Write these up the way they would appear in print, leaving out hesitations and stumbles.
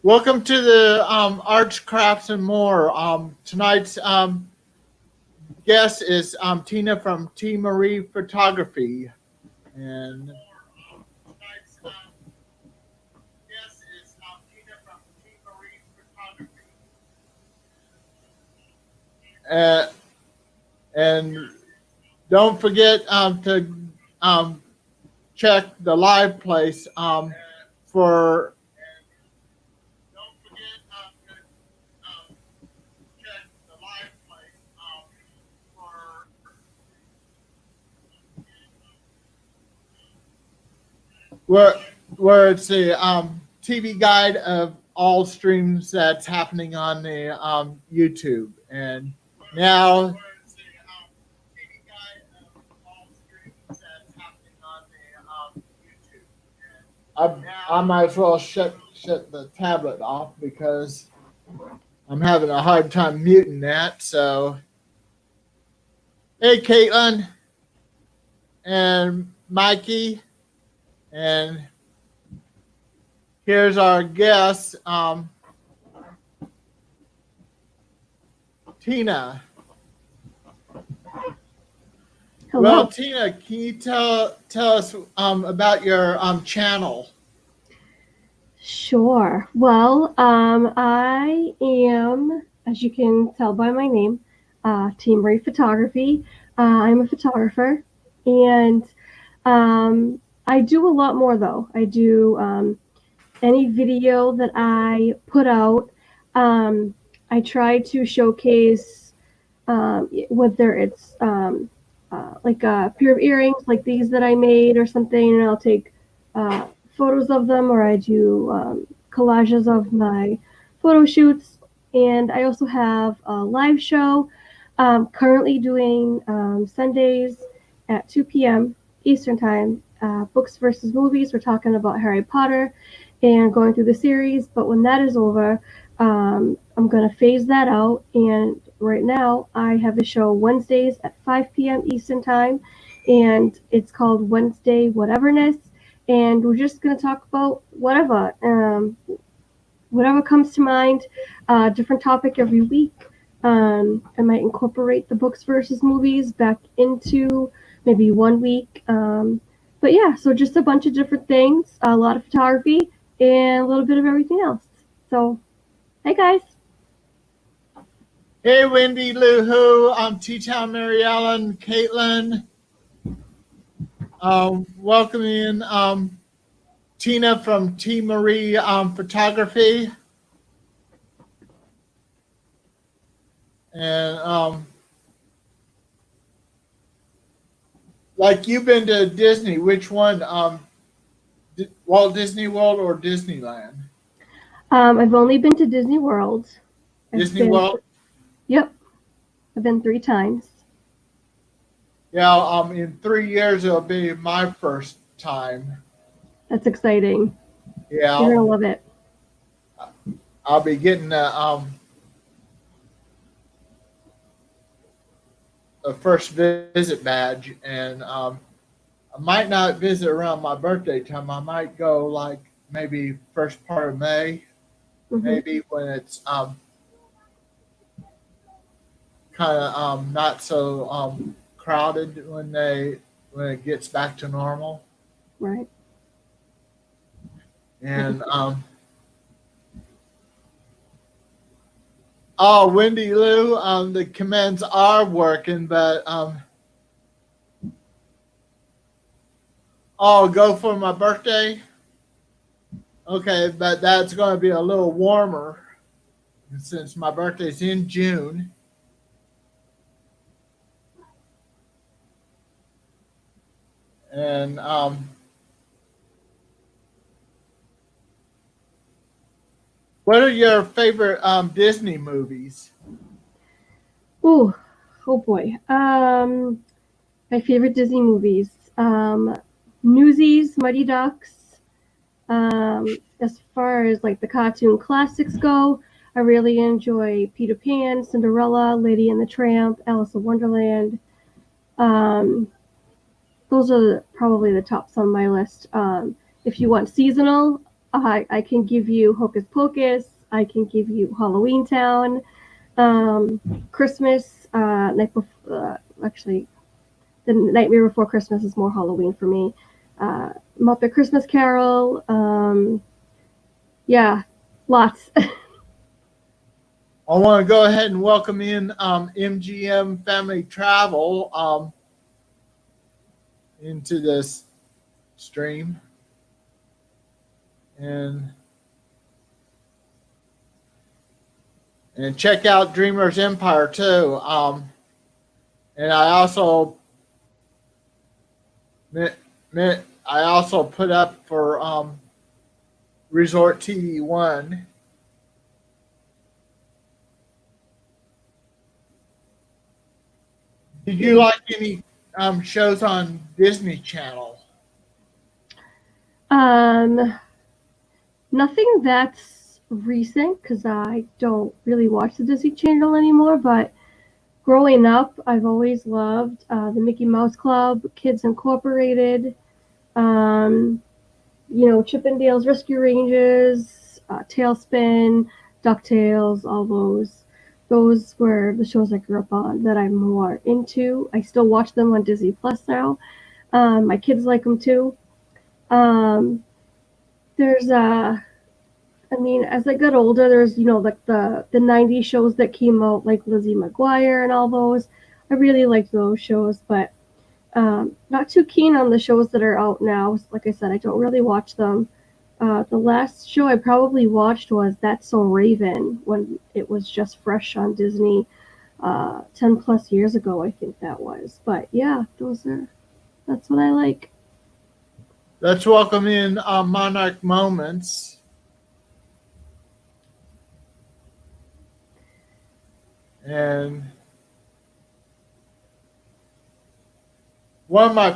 Welcome to the Arts, Crafts, and More. Tonight's guest is Tina from T. Marie Photography. And tonight's guest is Tina from T. Marie Photography. And don't forget to check the live place for. Don't forget to check the live place for where it's the TV guide of all streams that's happening on the YouTube. And now I might as well shut the tablet off because I'm having a hard time muting that. So, hey, Caitlin and Mikey, and here's our guest, Tina. Hello. Well, Tina, can you tell us about your channel? Sure. Well, I am, as you can tell by my name, T. Marie Photography. I'm a photographer, and I do a lot more though. I do any video that I put out. I try to showcase whether it's like a pair of earrings like these that I made or something, and I'll take photos of them, or I do collages of my photo shoots. And I also have a live show currently doing Sundays at 2 p.m. Eastern Time, Books versus Movies. We're talking about Harry Potter and going through the series, but when that is over, I'm going to phase that out. And right now, I have a show Wednesdays at 5 p.m. Eastern Time, and it's called Wednesday Whateverness. And we're just going to talk about whatever comes to mind, different topic every week. I might incorporate the books versus movies back into maybe 1 week. But yeah, so just a bunch of different things, a lot of photography, and a little bit of everything else. So, hey guys. Hey, Wendy Lou Who, T-Town Mary Ellen, Caitlin. Welcoming Tina from T. Marie Photography. And like you've been to Disney, which one? Walt Disney World or Disneyland? I've only been to Disney World. World? Yep. I've been 3 times. Yeah, in 3 years it'll be my first time. That's exciting. Yeah. You're gonna love it. I'll be getting a first visit badge, and I might not visit around my birthday time. I might go like maybe first part of May, maybe when it's kind of not so crowded when it gets back to normal. Right. And oh, Wendy Lou, the commands are working, but go for my birthday. Okay, but that's going to be a little warmer since my birthday's in June. And what are your favorite Disney movies? Oh boy. My favorite Disney movies. Newsies, Mighty Ducks. As far as like the cartoon classics go, I really enjoy Peter Pan, Cinderella, Lady and the Tramp, Alice in Wonderland. Those are probably the tops on my list. If you want seasonal, I can give you Hocus Pocus. I can give you Halloween Town, Christmas, actually, the Nightmare Before Christmas is more Halloween for me. Muppet Christmas Carol. Yeah, lots. I want to go ahead and welcome in MGM Family Travel into this stream. And check out Dreamers Empire too. And I also put up for Resort TV One. Did you like any shows on Disney Channel? Nothing that's recent because I don't really watch the Disney Channel anymore. But growing up, I've always loved the Mickey Mouse Club, Kids Incorporated, Chippendales Rescue Rangers, Tailspin, DuckTales, all those. Those were the shows I grew up on that I'm more into. I still watch them on Disney Plus now. My kids like them too. There's as I got older, there's like the '90s shows that came out, like Lizzie McGuire and all those. I really liked those shows, but not too keen on the shows that are out now. Like I said, I don't really watch them. The last show I probably watched was That's So Raven when it was just fresh on Disney 10 plus years ago, I think that was. But yeah, that's what I like. Let's welcome in Monarch Moments. And one of my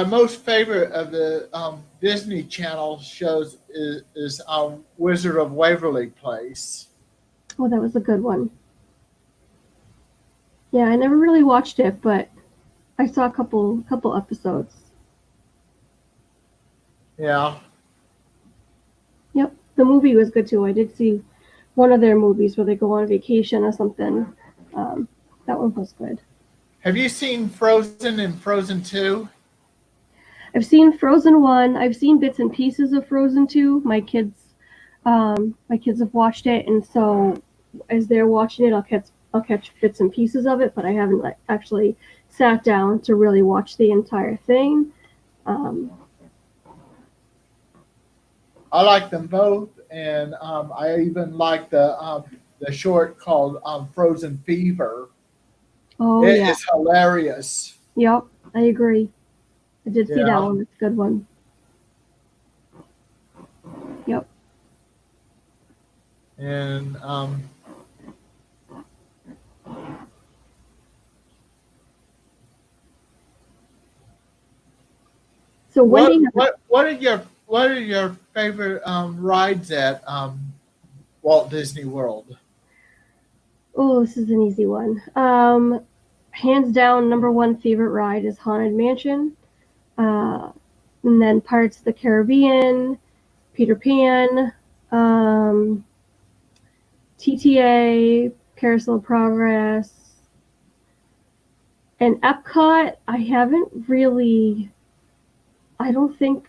most favorite of the Disney Channel shows is Wizard of Waverly Place. Oh, that was a good one. Yeah, I never really watched it, but I saw a couple episodes. Yeah. Yep, the movie was good too. I did see one of their movies where they go on vacation or something. That one was good. Have you seen Frozen and Frozen 2? I've seen Frozen 1. I've seen bits and pieces of Frozen 2. My kids have watched it, and so as they're watching it, I'll catch bits and pieces of it, but I haven't actually sat down to really watch the entire thing. I like them both, and I even like the short called Frozen Fever. Oh, It yeah. is hilarious. Yep, I agree. I did see Yeah. that one. It's a good one. Yep. And So Wendy, what are your favorite rides at Walt Disney World? oh, this is an easy one. Hands down, number one favorite ride is Haunted Mansion. And then Pirates of the Caribbean, Peter Pan, TTA, Carousel of Progress, and Epcot. I don't think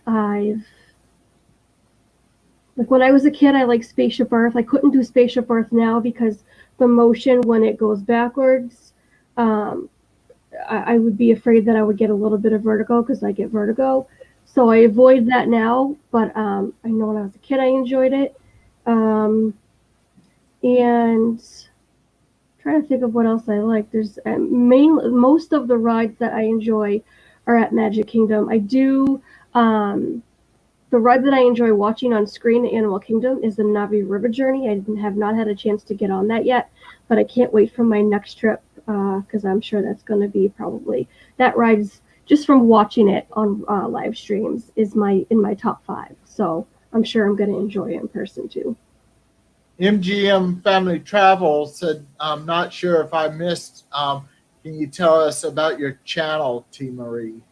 when I was a kid, I liked Spaceship Earth. I couldn't do Spaceship Earth now because the motion when it goes backwards, I would be afraid that I would get a little bit of vertigo because I get vertigo. So I avoid that now, but I know when I was a kid I enjoyed it. And I'm trying to think of what else I like. There's most of the rides that I enjoy are at Magic Kingdom. I do the ride that I enjoy watching on screen at Animal Kingdom is the Navi River Journey. I have not had a chance to get on that yet, but I can't wait for my next trip because I'm sure that's going to be probably that ride's just from watching it on live streams is in my top 5. So I'm sure I'm going to enjoy it in person too. MGM Family Travel said, I'm not sure if I missed. Can you tell us about your channel, T. Marie?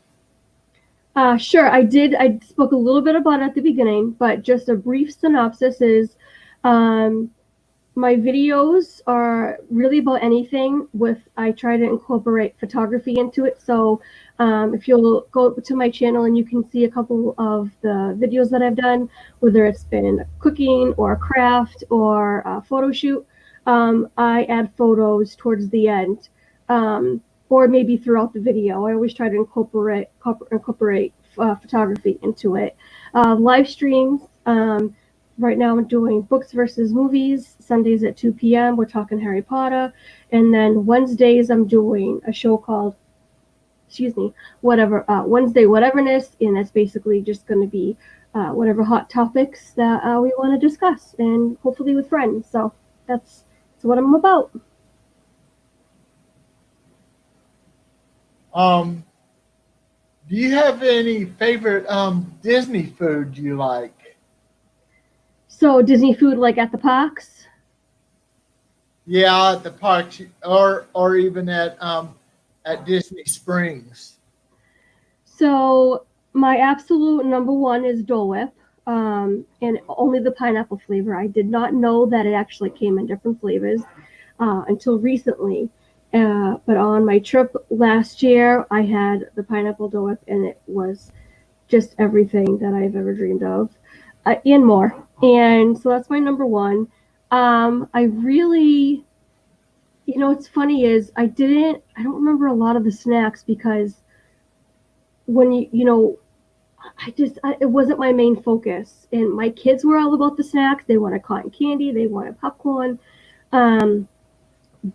Sure, I did. I spoke a little bit about it at the beginning, but just a brief synopsis is um, my videos are really about anything with I try to incorporate photography into it. So if you'll go to my channel and you can see a couple of the videos that I've done, whether it's been cooking or a craft or a photo shoot, I add photos towards the end, or maybe throughout the video. I always try to incorporate photography into it. Live streams. Right now I'm doing books versus movies, Sundays at 2 p.m. We're talking Harry Potter. And then Wednesdays I'm doing a show called, Wednesday Whateverness. And that's basically just going to be whatever hot topics that we want to discuss, and hopefully with friends. So that's what I'm about. Do you have any favorite Disney food you like? So Disney food like at the parks? Yeah, at the parks or even at Disney Springs. So my absolute number one is Dole Whip, and only the pineapple flavor. I did not know that it actually came in different flavors until recently. But on my trip last year, I had the pineapple Dole Whip, and it was just everything that I've ever dreamed of, and more. And so that's my number one. I really, what's funny is I don't remember a lot of the snacks because when it wasn't my main focus. And my kids were all about the snacks. They wanted cotton candy. They wanted popcorn. Um,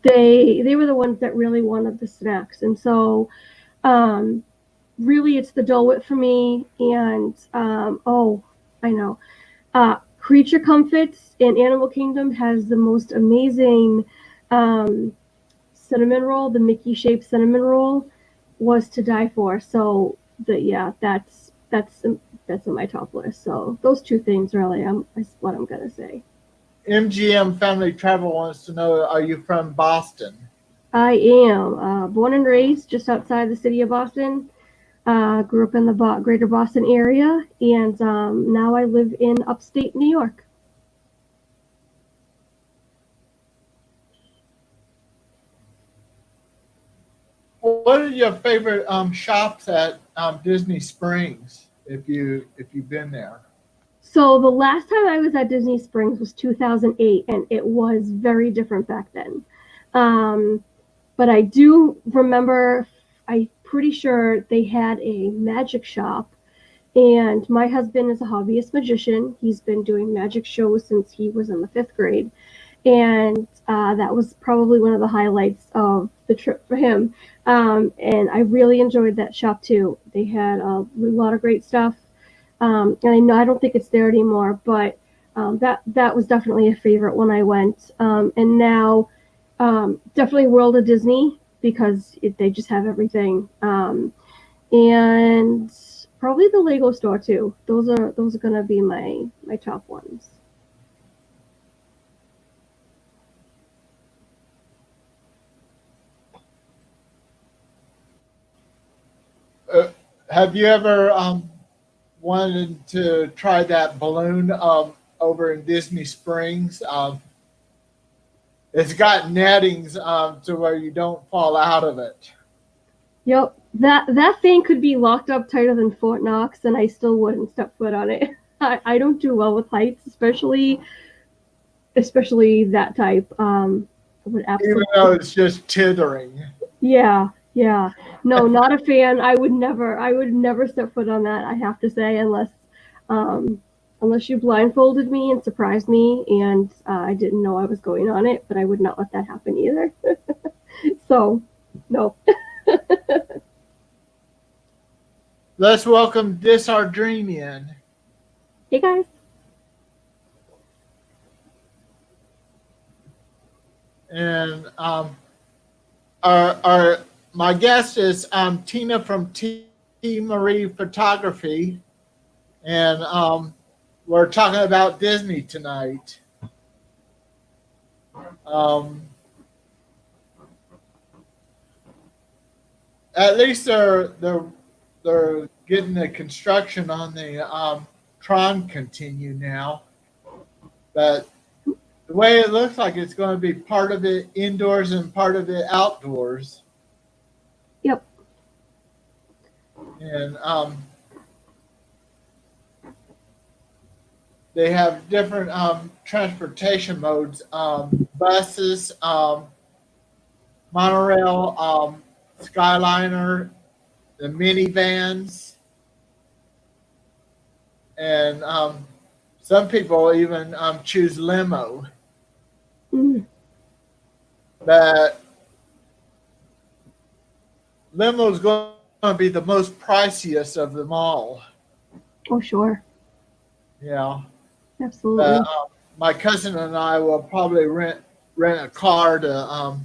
they were the ones that really wanted the snacks. And so, um, really, it's the Dole Whip for me. And I know, Creature Comforts in Animal Kingdom has the most amazing um, cinnamon roll. The Mickey shaped cinnamon roll was to die for. So that's in my top list. So those two things really is what I'm gonna say. MGM Family Travel wants to know: are you from Boston? I am born and raised just outside the city of Boston. Grew up in the greater Boston area, and now I live in upstate New York. What are your favorite shops at Disney Springs? If you've been there. So the last time I was at Disney Springs was 2008, and it was very different back then. Um, but I do remember, I'm pretty sure they had a magic shop, and my husband is a hobbyist magician. He's been doing magic shows since he was in the fifth grade, and that was probably one of the highlights of the trip for him. And I really enjoyed that shop too. They had a lot of great stuff. And I don't think it's there anymore, but that was definitely a favorite when I went. And now, definitely World of Disney because they just have everything. And probably the Lego store too. Those are gonna be my top ones. Have you ever wanted to try that balloon over in Disney Springs? It's got nettings to where you don't fall out of it. Yep, that thing could be locked up tighter than Fort Knox, and I still wouldn't step foot on it. I don't do well with heights, especially that type. I would Even absolutely. though it's just tithering. Yeah. No, not a fan. I would never step foot on that. I have to say, um, unless you blindfolded me and surprised me, and I didn't know I was going on it, but I would not let that happen either. So, no. Let's welcome Disardrenian. Hey guys. And our my guest is Tina from T Marie Photography, and we're talking about Disney tonight. At least they're they're getting the construction on the Tron continue now, but the way it looks like it's going to be part of it indoors and part of it outdoors. Yep. And they have different transportation modes, buses, monorail, Skyliner, the minivans, and some people even choose limo. Mm. But limo is going to be the most priciest of them all. Oh, sure. Yeah. Absolutely. My cousin and I will probably rent a car to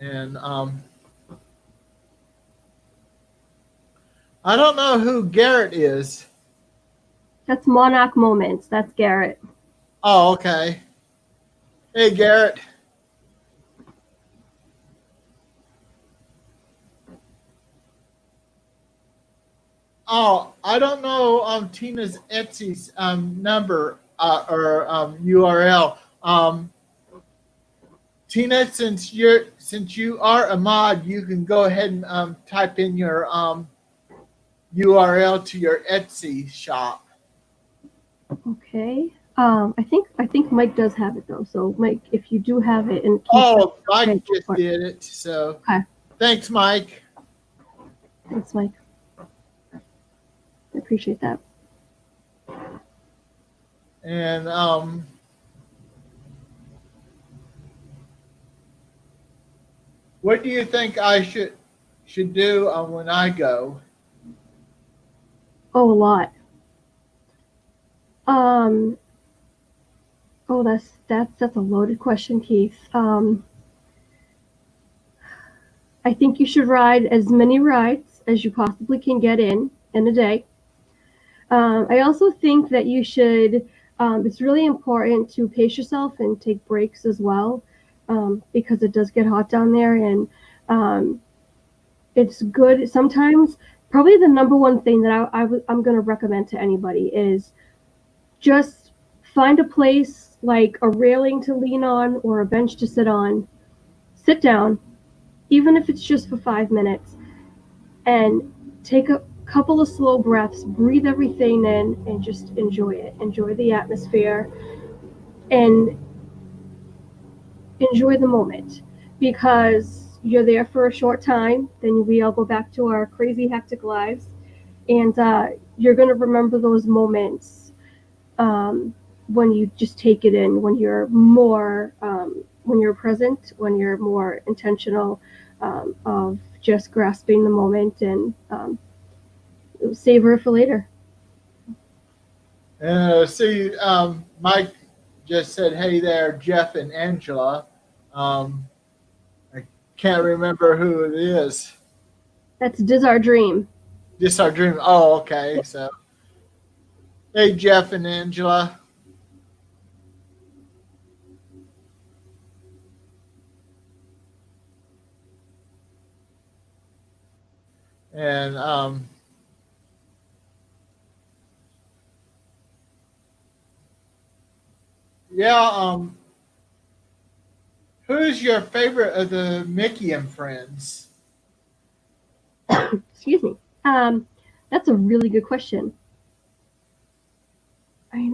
and I don't know who Garrett is. That's Monarch Moments. That's Garrett. Oh, okay. Hey, Garrett. Oh, I don't know Tina's Etsy's number or URL. Tina, since you are a mod, you can go ahead and type in your URL to your Etsy shop. Okay. I think Mike does have it though. So Mike, if you do have it, and Mike just did it. So okay. Thanks, Mike. Thanks, Mike. I appreciate that. And what do you think I should do when I go? Oh, a lot. Oh, that's a loaded question, Keith. I think you should ride as many rides as you possibly can get in a day. I also think that you should. It's really important to pace yourself and take breaks as well, because it does get hot down there, and it's good sometimes. Probably the number one thing that I'm going to recommend to anybody is just find a place like a railing to lean on or a bench to sit on. Sit down, even if it's just for 5 minutes, and take a couple of slow breaths, breathe everything in, and just enjoy it. Enjoy the atmosphere and enjoy the moment, because you're there for a short time, then we all go back to our crazy, hectic lives, and you're going to remember those moments when you just take it in, when you're more, when you're present, when you're more intentional of just grasping the moment and savor it for later. See, Mike just said, "Hey there, Jeff and Angela." I can't remember who it is. That's Diz Our Dream. Just our dream. Oh, okay. So, hey, Jeff and Angela. And yeah, who's your favorite of the Mickey and Friends? Excuse me. That's a really good question. I,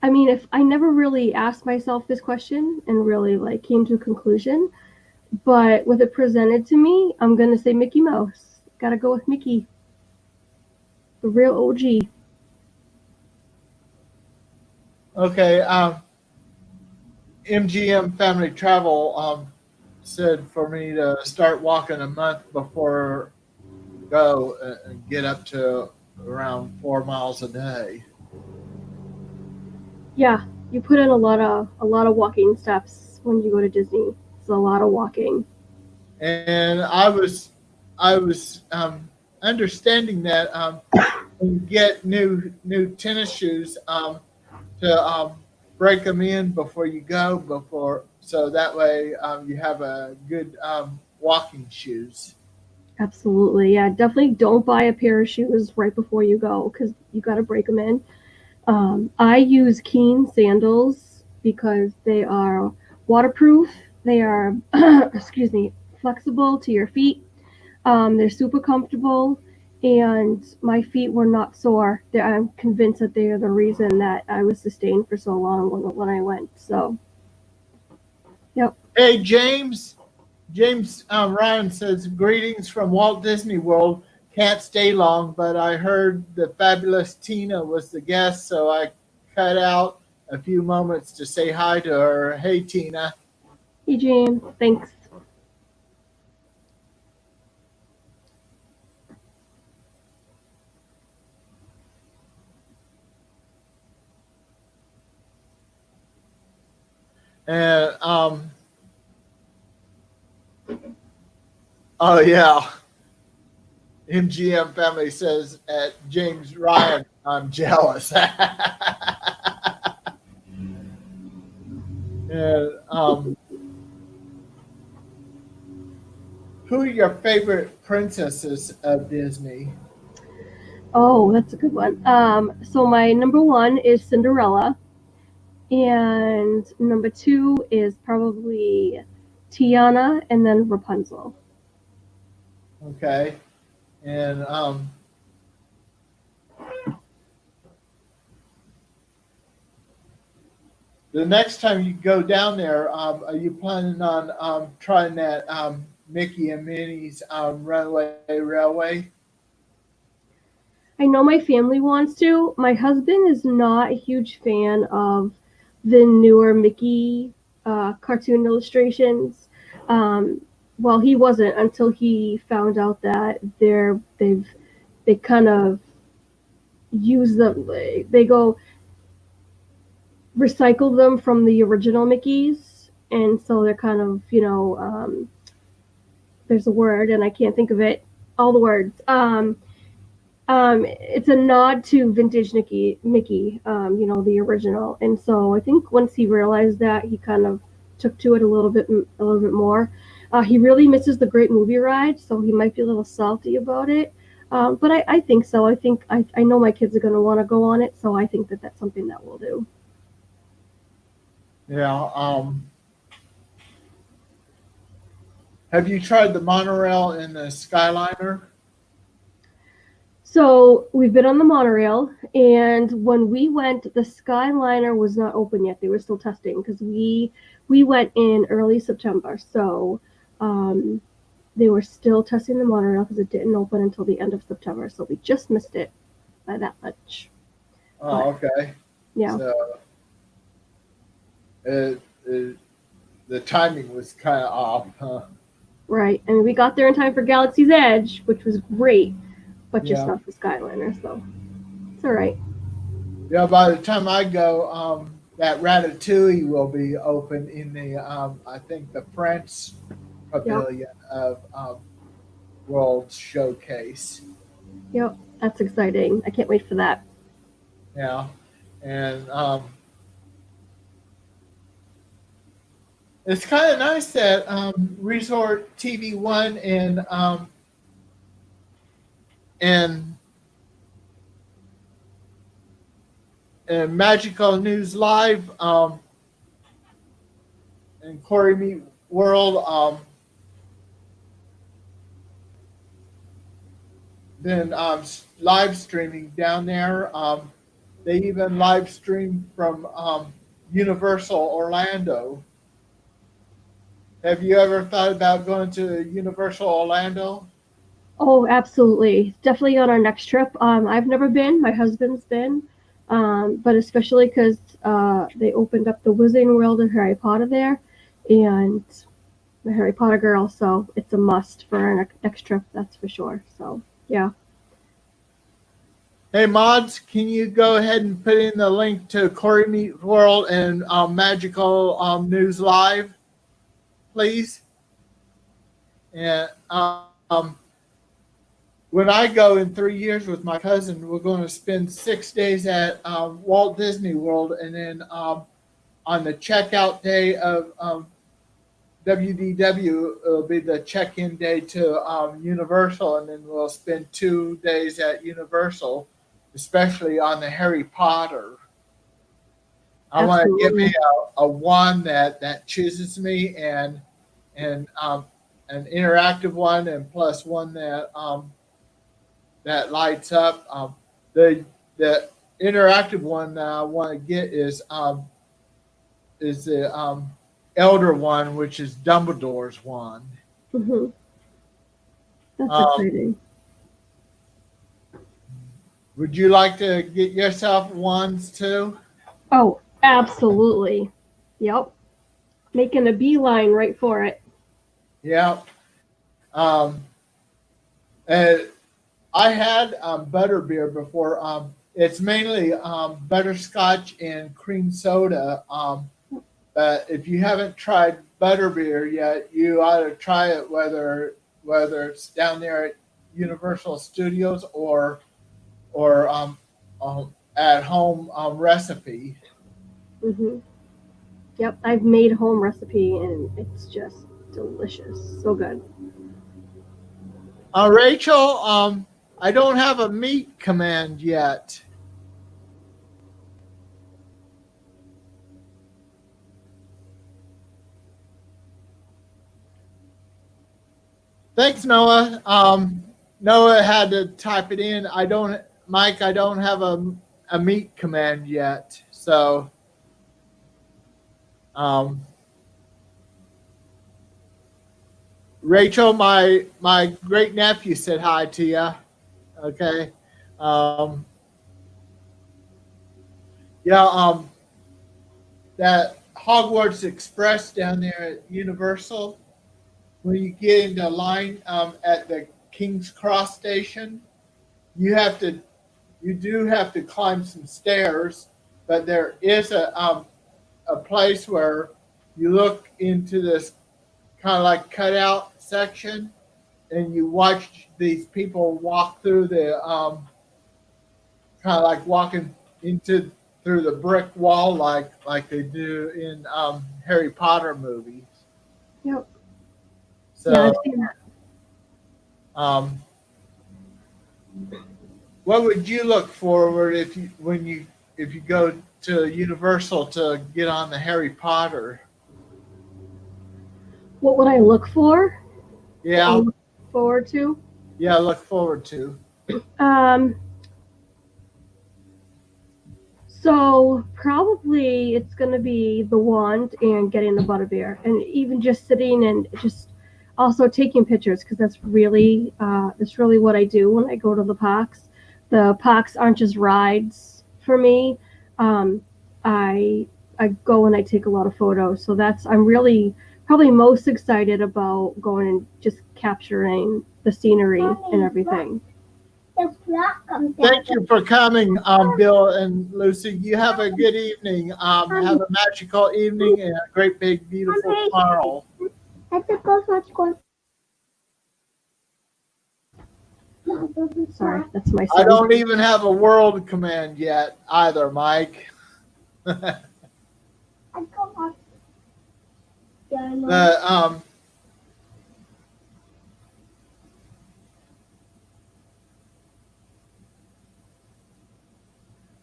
I mean, if I never really asked myself this question and really like came to a conclusion, but with it presented to me, I'm gonna say Mickey Mouse. Gotta go with Mickey, the real OG. Okay. MGM Family Travel said for me to start walking a month before go and get up to around 4 miles a day. Yeah, you put in a lot of walking steps when you go to Disney. It's a lot of walking. And I was understanding that when you get new tennis shoes to break them in before you go, so that way you have a good walking shoes. Absolutely. Yeah, definitely don't buy a pair of shoes right before you go because you got to break them in. I use Keen sandals because they are waterproof. They are, excuse me, flexible to your feet. They're super comfortable, and my feet were not sore. I'm convinced that they are the reason that I was sustained for so long when I went. So, yep. Hey, James. James Ryan says, greetings from Walt Disney World. Can't stay long, but I heard the fabulous Tina was the guest, so I cut out a few moments to say hi to her. Hey, Tina. Hey, James. Thanks. And, oh, yeah. MGM family says at James Ryan, I'm jealous. and, who are your favorite princesses of Disney? Oh, that's a good one. So my number one is Cinderella, and number two is probably Tiana, and then Rapunzel. Okay. And the next time you go down there, are you planning on trying that Mickey and Minnie's Runaway Railway? I know my family wants to. My husband is not a huge fan of the newer Mickey cartoon illustrations. Um, well, he wasn't until he found out that they kind of use them. They go recycle them from the original Mickey's, and so they're kind of there's a word and I can't think of it. All the words. It's a nod to vintage Mickey, the original. And so I think once he realized that, he kind of took to it a little bit more. He really misses the Great Movie Ride, so he might be a little salty about it. But I think so. I know my kids are going to want to go on it, so I think that that's something that we'll do. Yeah. Have you tried the monorail and the Skyliner? So we've been on the monorail, and when we went, the Skyliner was not open yet. They were still testing because we went in early September, so um, they were still testing the monorail because it didn't open until the end of September. So we just missed it by that much. But Oh, okay. yeah, So it, it, the timing was kind of off, huh? right. And we got there in time for Galaxy's Edge, which was great, but just Yeah. not the Skyliner. So it's all right. Yeah, by the time I go, that Ratatouille will be open in the, I think, the French Yep, pavilion of World Showcase. yep. That's exciting. I can't wait for that. Yeah, and it's kind of nice that Resort TV One and and Magical News Live and Corey Meet World been live streaming down there. They even live stream from Universal Orlando. Have you ever thought about going to Universal Orlando? Oh, absolutely. Definitely on our next trip. I've never been. My husband's been. But especially because they opened up the Wizarding World of Harry Potter there, and the Harry Potter girl, so it's a must for our next trip, that's for sure. So, yeah. Hey mods, can you go ahead and put in the link to Corey Meet World and Magical News Live, please? And when I go in 3 years with my cousin, we're going to spend 6 days at Walt Disney World, and then on the checkout day of WDW will be the check-in day to Universal, and then we'll spend 2 days at Universal, especially on the Harry Potter. I want to give me Absolutely. a one that chooses me, and an interactive one, and plus one that lights up. The interactive one that I want to get is the Elder one, which is Dumbledore's one. Hmm. That's Um, exciting. would you like to get yourself ones too? Oh, absolutely. Yep. Making a beeline right for it. Yeah. Um, and I had butterbeer before. It's mainly butterscotch and cream soda. But if you haven't tried butterbeer yet, you ought to try it. Whether it's down there at Universal Studios or at home recipe. Hmm. Yep. I've made home recipe and it's just delicious. So good. Rachel, I don't have a meat command yet. Thanks, Noah. Noah had to type it in. Mike. I don't have a meat command yet. So, um, Rachel, my great nephew said hi to you. Okay. Um, yeah. That Hogwarts Express down there at Universal. When you get into line at the King's Cross station, you have to you do have to climb some stairs, but there is a place where you look into this kind of like cutout section, and you watch these people walk through the kind of like walking into through the brick wall like they do in Harry Potter movies. Yep. Yeah, I've So, seen that. um, what would you look forward if you go to Universal to get on the Harry Potter? What would I look for or Yeah, look forward to? yeah, look forward to. Um, so probably it's gonna be the wand and getting the butterbeer, and even just sitting and just also taking pictures because that's really what I do when I go to the parks. The parks aren't just rides for me. Um, I I go and I take a lot of photos, so that's I'm really probably most excited about going and just capturing the scenery and everything. Thank you for coming, Bill and Lucy. You have a good evening. Have a magical evening and a great big beautiful tomorrow. Sorry, that's my I son. don't even have a world command yet either, Mike. The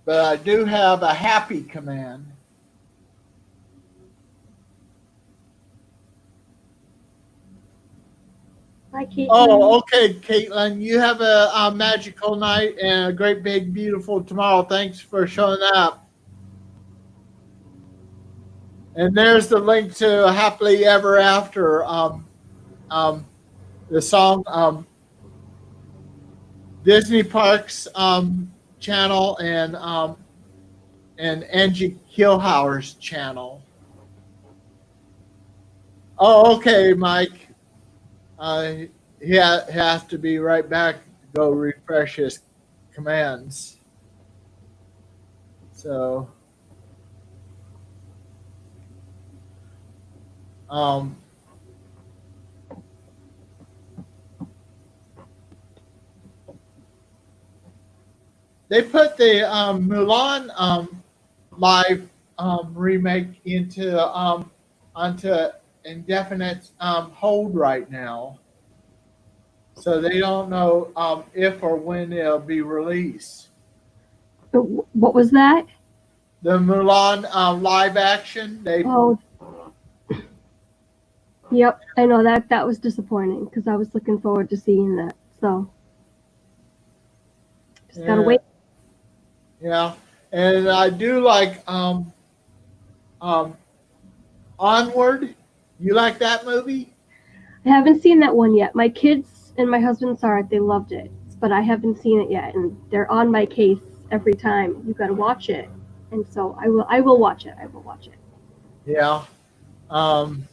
but I do have a happy command. Hi, Caitlin. Oh, okay, Caitlin. You have a magical night and a great big beautiful tomorrow. Thanks for showing up. And there's the link to Happily Ever After. Um, the song Disney Parks channel and Angie Killhauer's channel. Oh, okay, Mike. Uh, has to be right back to go refresh his commands. So, um, they put the Mulan live remake into onto indefinite hold right now, so they don't know if or when it'll be released. What was that? The Mulan live action, they Oh, yep. I know that was disappointing because I was looking forward to seeing that. So just gotta yeah, wait. yeah, and I do like um, Onward. You like that movie? I haven't seen that one yet. My kids and my husband saw it. They loved it, but I haven't seen it yet, and they're on my case every time. You got to watch it, and so I will. I will watch it. I will watch it. Yeah. Um,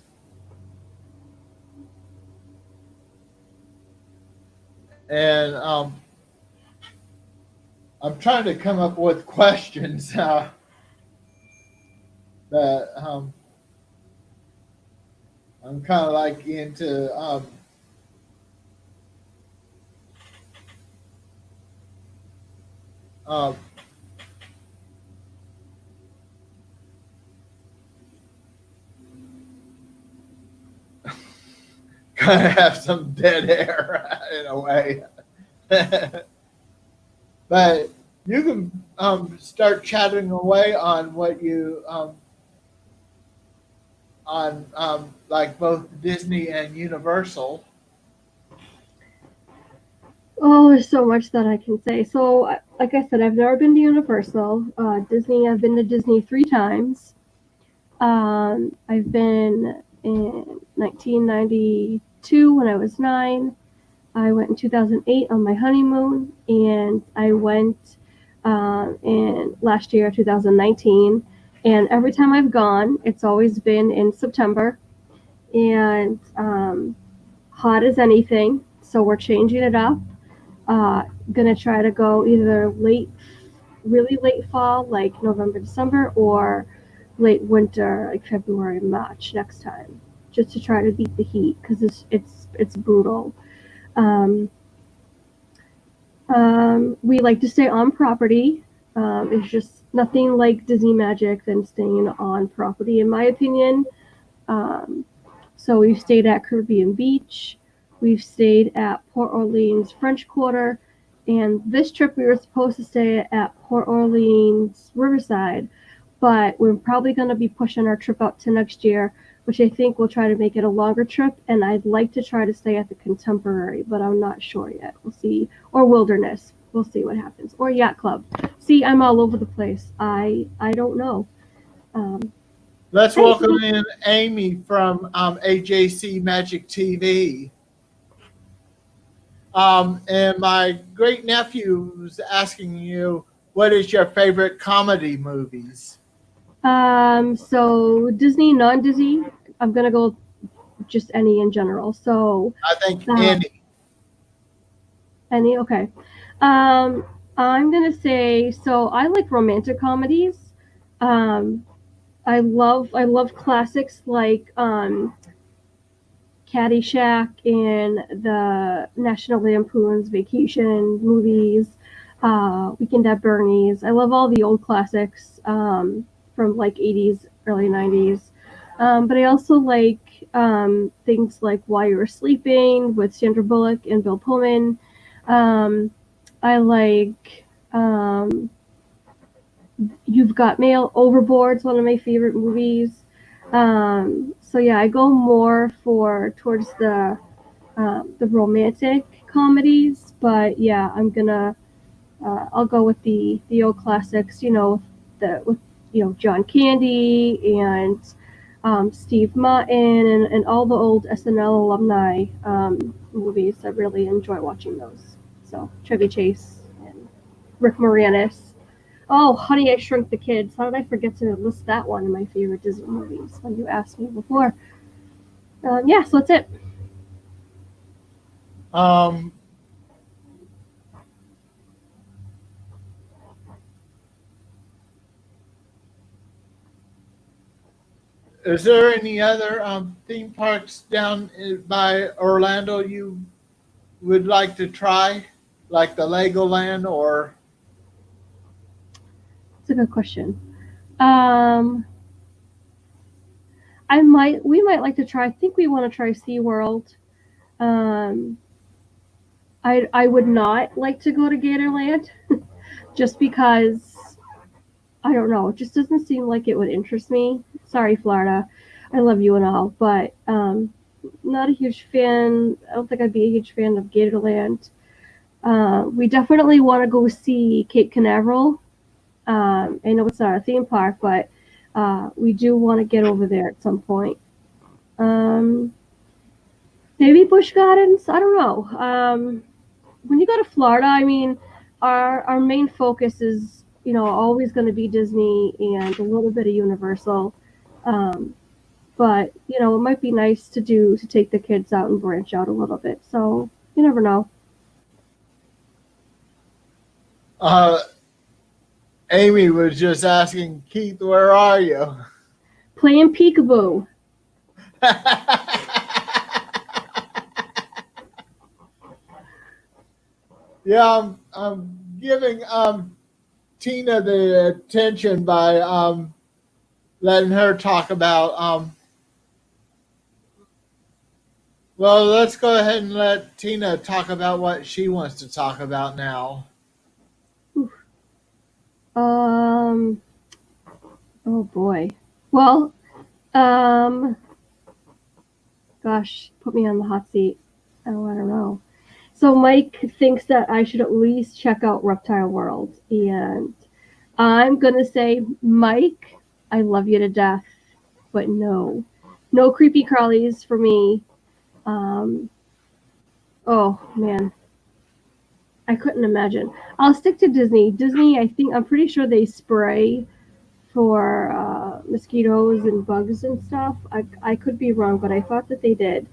and I'm trying to come up with questions that I'm kind of like into. Um, kind of have some dead air in a way. But you can start chatting away on what you on like both Disney and Universal. Oh, there's so much that I can say. So, like I said, I've never been to Universal. Disney, I've been to Disney 3 times. I've been in 1992 when I was 9. I went in 2008 on my honeymoon, and I went in last year, 2019. And every time I've gone, it's always been in September and hot as anything. So we're changing it up. Gonna try to go either really late fall, like November, December, or late winter, like February, March next time, just to try to beat the heat because it's brutal. Um, we like to stay on property. It's just nothing like Disney magic than staying on property, in my opinion. Um, so we've stayed at Caribbean Beach, we've stayed at Port Orleans French Quarter, and this trip we were supposed to stay at Port Orleans Riverside, but we're probably going to be pushing our trip up to next year, which I think will try to make it a longer trip. And I'd like to try to stay at the Contemporary, but I'm not sure yet. We'll see. Or Wilderness. We'll see what happens. Or Yacht Club. See, I'm all over the place. I don't know. Um, Let's hey, welcome in Amy from AJC Magic TV. And my great nephew was asking you, what is your favorite comedy movies? so Disney, non-Disney. I'm gonna go just any in general. So I think uh, any. any, okay. Um, I'm gonna say so. I like romantic comedies. Um, I love classics like Caddyshack and the National Lampoon's Vacation movies, Weekend at Bernie's. I love all the old classics from like 80s, early 90s. But I also like things like While You Were Sleeping with Sandra Bullock and Bill Pullman. Um, I like You've Got Mail. Overboard's one of my favorite movies. So yeah, I go more for towards the romantic comedies, but yeah, I'll go with the old classics. With John Candy and Steve Martin and all the old SNL alumni movies. I really enjoy watching those. So Chevy Chase and Rick Moranis. Oh, Honey, I Shrunk the Kids. How did I forget to list that one in my favorite Disney movies when you asked me before? Yeah, so that's it. Um, is there any other theme parks down by Orlando you would like to try, like the Legoland or? It's a good question. Um, we might like to try. I think we want to try SeaWorld. Um, I would not like to go to Gatorland just because I don't know. It just doesn't seem like it would interest me. Sorry, Florida. I love you and all, but not a huge fan. I don't think I'd be a huge fan of Gatorland. We definitely want to go see Cape Canaveral. I know it's not a theme park, but we do want to get over there at some point. Um, Maybe Busch Gardens. I don't know. When you go to Florida, I mean, our main focus is always going to be Disney and a little bit of Universal. Um, but it might be nice to take the kids out and branch out a little bit. So you never know. Uh, Amy was just asking, Keith, where are you? Playing peekaboo. Yeah, I'm giving Tina the attention by letting her talk about. Well, let's go ahead and let Tina talk about what she wants to talk about now. Um. Oh boy. Well. Um. Gosh, put me on the hot seat. Oh, I don't know. So Mike thinks that I should at least check out Reptile World, and I'm gonna say, Mike, I love you to death, but no, no creepy crawlies for me. Um, oh man, I couldn't imagine. I'll stick to Disney. Disney, I'm pretty sure they spray for mosquitoes and bugs and stuff. I could be wrong, but I thought that they did.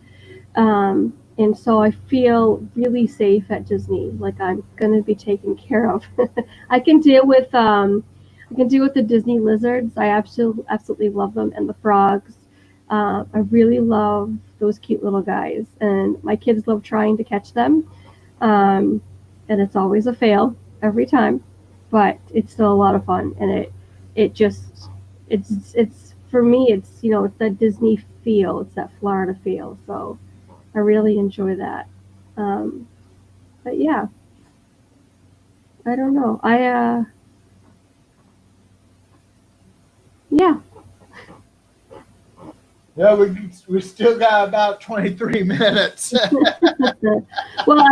And so I feel really safe at Disney. Like I'm gonna be taken care of. I can deal with the Disney lizards. I absolutely love them, and the frogs. I really love those cute little guys, and my kids love trying to catch them. Um, and it's always a fail every time, but it's still a lot of fun, and it just it's for me. It's that Disney feel. It's that Florida feel. So I really enjoy that. Um, but yeah, I don't know. Yeah. Yeah, we still got about 23 minutes. Well,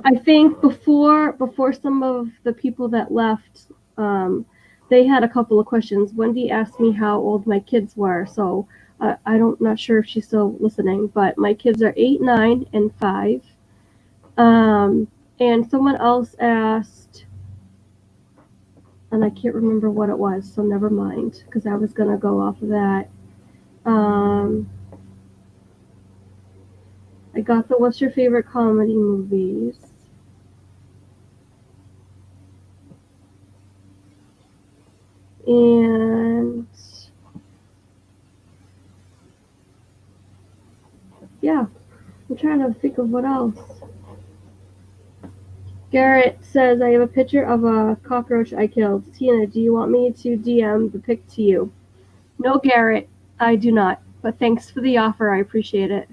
I think before some of the people that left, they had a couple of questions. Wendy asked me how old my kids were, so I don't not sure if she's still listening, but my kids are 8, 9, and 5. And someone else asked, and I can't remember what it was, so never mind, because I was gonna go off of that. I got the what's your favorite comedy movies? And yeah, I'm trying to think of what else. Garrett says, I have a picture of a cockroach I killed. Tina, do you want me to DM the pic to you? No, Garrett, I do not. But thanks for the offer. I appreciate it.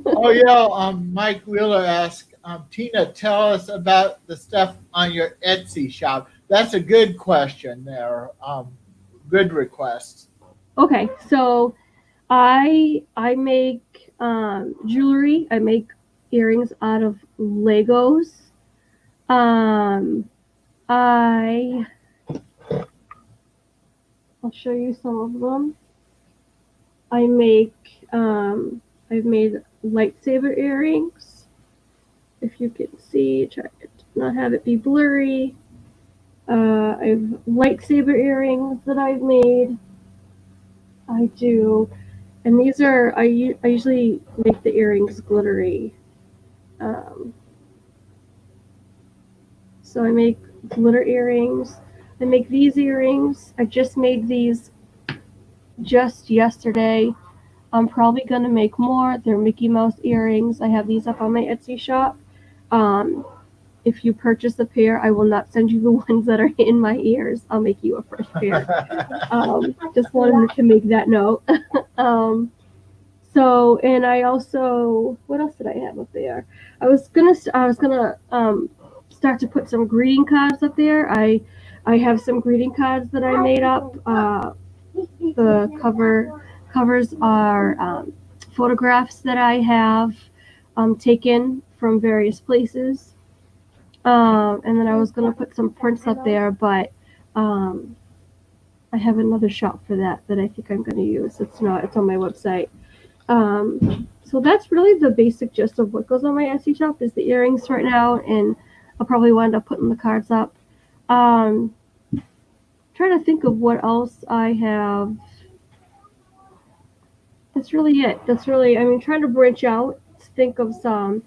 Oh yeah, Mike Wheeler asked, Tina, tell us about the stuff on your Etsy shop. That's a good question there. Good request. Okay, so I make jewelry. I make earrings out of Legos. Um, I I'll show you some of them. I make I've made lightsaber earrings. If you can see, try to not have it be blurry. I have lightsaber earrings that I've made. I do, and these are I usually make the earrings glittery. Um, so I make glitter earrings. I make these earrings. I just made these just yesterday. I'm probably going to make more. They're Mickey Mouse earrings. I have these up on my Etsy shop. Um, if you purchase a pair, I will not send you the ones that are in my ears. I'll make you a fresh pair. Just wanted to make that note. um, so, and I also, what else did I have up there? I was gonna start to put some greeting cards up there. I have some greeting cards that I made up. The covers are photographs that I have taken from various places. And then I was gonna put some prints up there, but um, I have another shop for that I think I'm gonna use. It's not. It's on my website. So that's really the basic gist of what goes on my Etsy shop is the earrings right now, and I'll probably wind up putting the cards up. Um, Trying to think of what else I have. That's really it. That's really. I mean, trying to branch out to think of some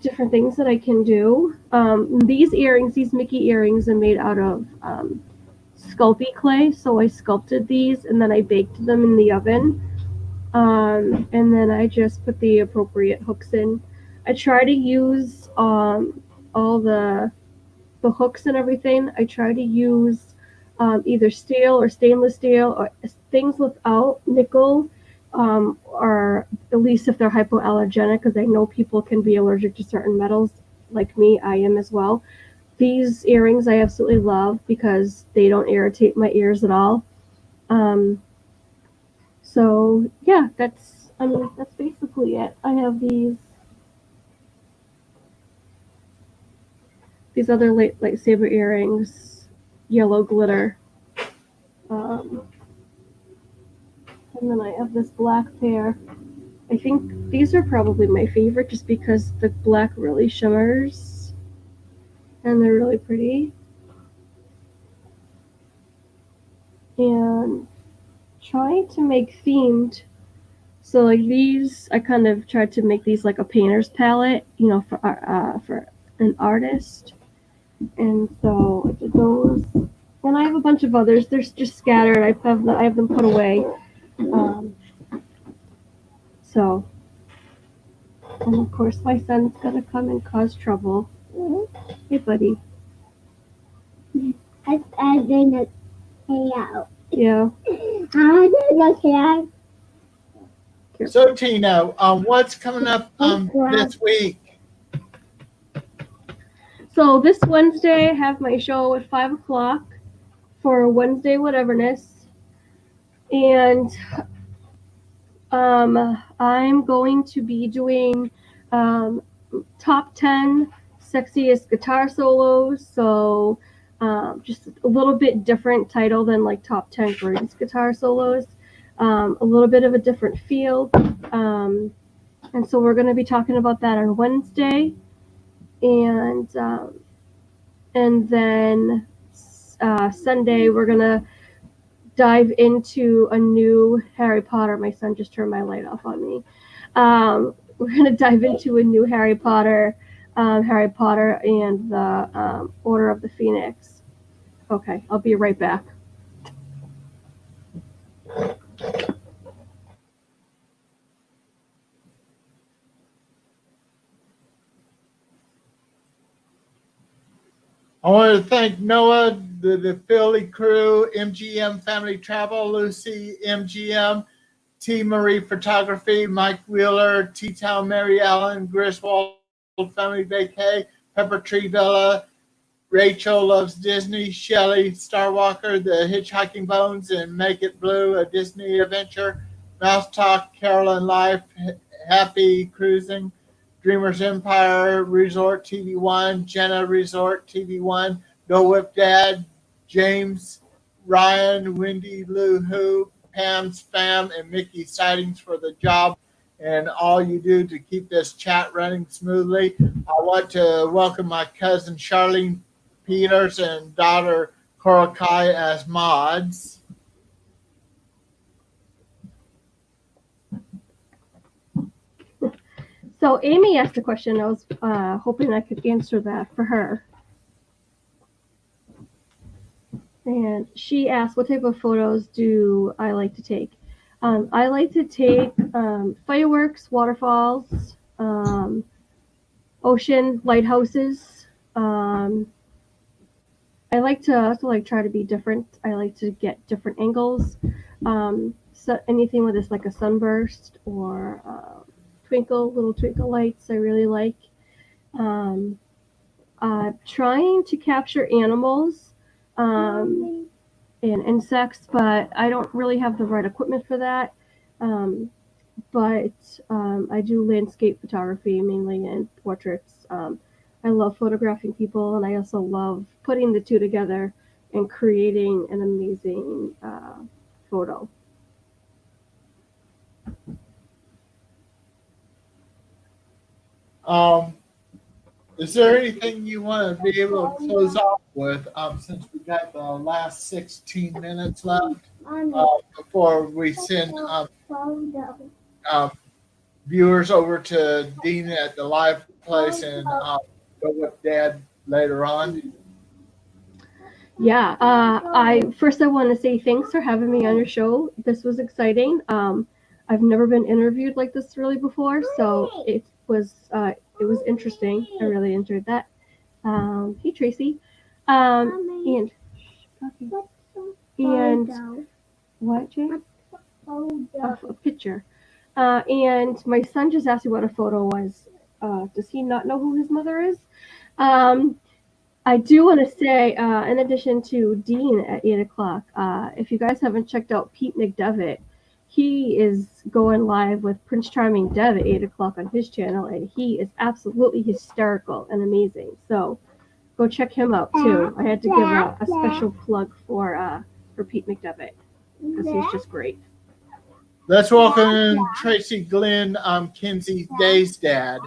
different things that I can do. These earrings, these Mickey earrings, are made out of Sculpey clay. So I sculpted these and then I baked them in the oven. And then I just put the appropriate hooks in. I try to use all the hooks and everything. I try to use either steel or stainless steel or things without nickel, or at least if they're hypoallergenic, because I know people can be allergic to certain metals. Like me, I am as well. These earrings I absolutely love because they don't irritate my ears at all. So yeah, that's basically it. I have these other lightsaber earrings, yellow glitter. Um, and then I have this black pair. I think these are probably my favorite just because the black really shimmers and they're really pretty. And trying to make themed. So like these, I kind of tried to make these like a painter's palette, for an artist. And so I did those. And I have a bunch of others. They're just scattered. I have them put away. So, and of course my son's gonna come and cause trouble. Mm-hmm. Hey, buddy. I didn't pay out. Yeah. I didn't pay out. So Tina, what's coming up this week? So this Wednesday I have my show at 5:00 for Wednesday Whateverness. And I'm going to be doing top 10 sexiest guitar solos. So just a little bit different title than like top 10 greatest guitar solos. A little bit of a different feel. And so we're going to be talking about that on Wednesday. And then Sunday we're going to dive into a new Harry Potter. My son just turned my light off on me. We're going to dive into a new Harry Potter and the Order of the Phoenix. Okay, I'll be right back. I want to thank Noah, the Philly crew, MGM Family Travel, Lucy, MGM, T. Marie Photography, Mike Wheeler, T-Town Mary Allen, Griswold Family Vacay, Pepper Tree Villa, Rachel Loves Disney, Shelley Starwalker, The Hitchhiking Bones, and Make It Blue, a Disney adventure, Mouse Talk, Carolyn Life, Happy Cruising, Dreamers Empire, Resort TV1, Jenna Resort TV1, Go Whip Dad, James, Ryan, Wendy, Lou Who, Pam's Fam, and Mickey Sightings for the job and all you do to keep this chat running smoothly. I want to welcome my cousin Charlene Peters and daughter Cora Kai as mods. So Amy asked a question. I was hoping I could answer that for her. And she asked, what type of photos do I like to take? I like to take fireworks, waterfalls, ocean lighthouses. I like to also like try to be different. I like to get different angles. So anything with this like a sunburst or little twinkle lights, I really like. Um, Trying to capture animals and insects, but I don't really have the right equipment for that. Um, but I do landscape photography mainly and portraits. I love photographing people, and I also love putting the two together and creating an amazing photo. Um, is there anything you want to be able to close off with since we got the last 16 minutes left before we send um, viewers over to Dean at the live place and go with Dad later on? Yeah, I want to say thanks for having me on your show. This was exciting. I've never been interviewed like this really before, so it was interesting. I really enjoyed that. Hey Tracy, and and what, Jay? A picture. And my son just asked me what a photo was. Does he not know who his mother is? Um, I do want to say, in addition to Dean at 8 o'clock, if you guys haven't checked out Pete McDevitt, he is going live with Prince Charming Dev at 8 o'clock on his channel, and he is absolutely hysterical and amazing. So go check him out too. I had to give a special plug for Pete McDevitt because he's just great. Let's welcome in Tracy Glenn, Kinsey Day's dad.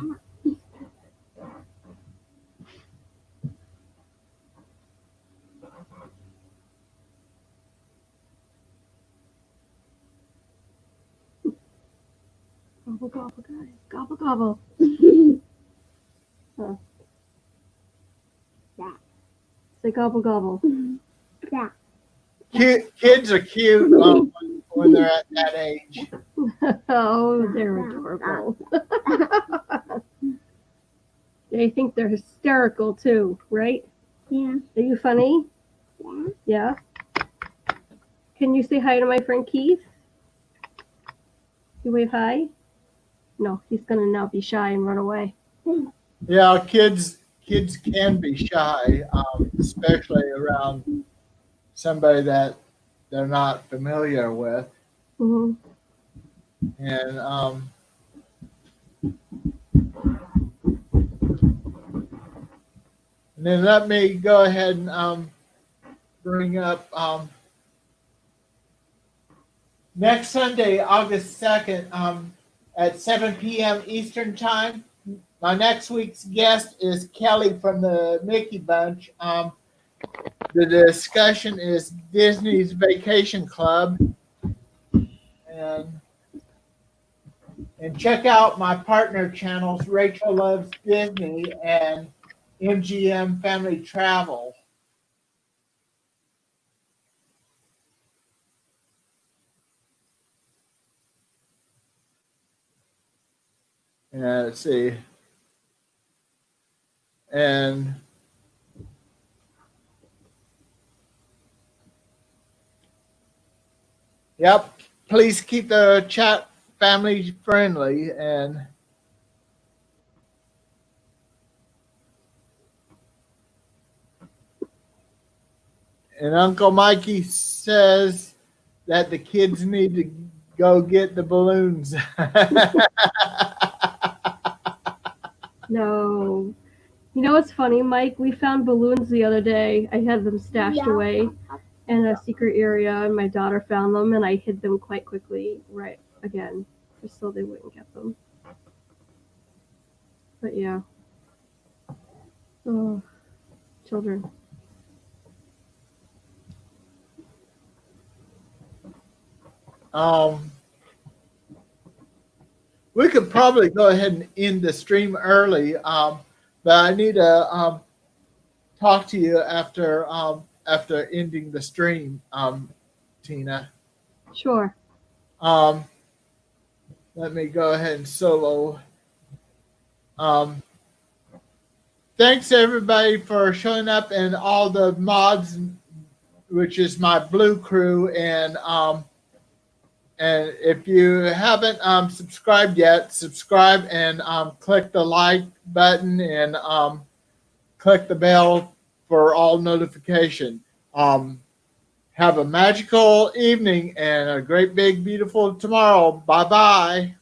Gobble gobble, guys. Gobble gobble. Huh. Yeah. Say gobble gobble. Yeah. Kids are cute when they're at that age. Oh, they're adorable. They think they're hysterical too, right? Yeah. Are you funny? Yeah. Yeah. Can you say hi to my friend Keith? You wave hi? No, he's gonna now be shy and run away. Yeah, kids can be shy, especially around somebody that they're not familiar with. Mm-hmm. And then let me go ahead and bring up next Sunday, August 2nd, at 7 p.m. Eastern Time. My next week's guest is Kelly from the Mickey Bunch. The discussion is Disney's Vacation Club. And check out my partner channels, Rachel Loves Disney and MGM Family Travel. Let's see. And yep, please keep the chat family friendly. And Uncle Mikey says that the kids need to go get the balloons. No. You know what's funny, Mike? We found balloons the other day. I had them stashed away in a secret area, and my daughter found them, and I hid them quite quickly, right again, just so they wouldn't get them. But yeah. Oh, children. We could probably go ahead and end the stream early, but I need to talk to you after ending the stream, Tina. Sure. Let me go ahead and solo. thanks everybody for showing up, and all the mods, which is my blue crew. And if you haven't subscribed yet, subscribe and click the like button and click the bell for all notification. Have a magical evening and a great big beautiful tomorrow. Bye bye.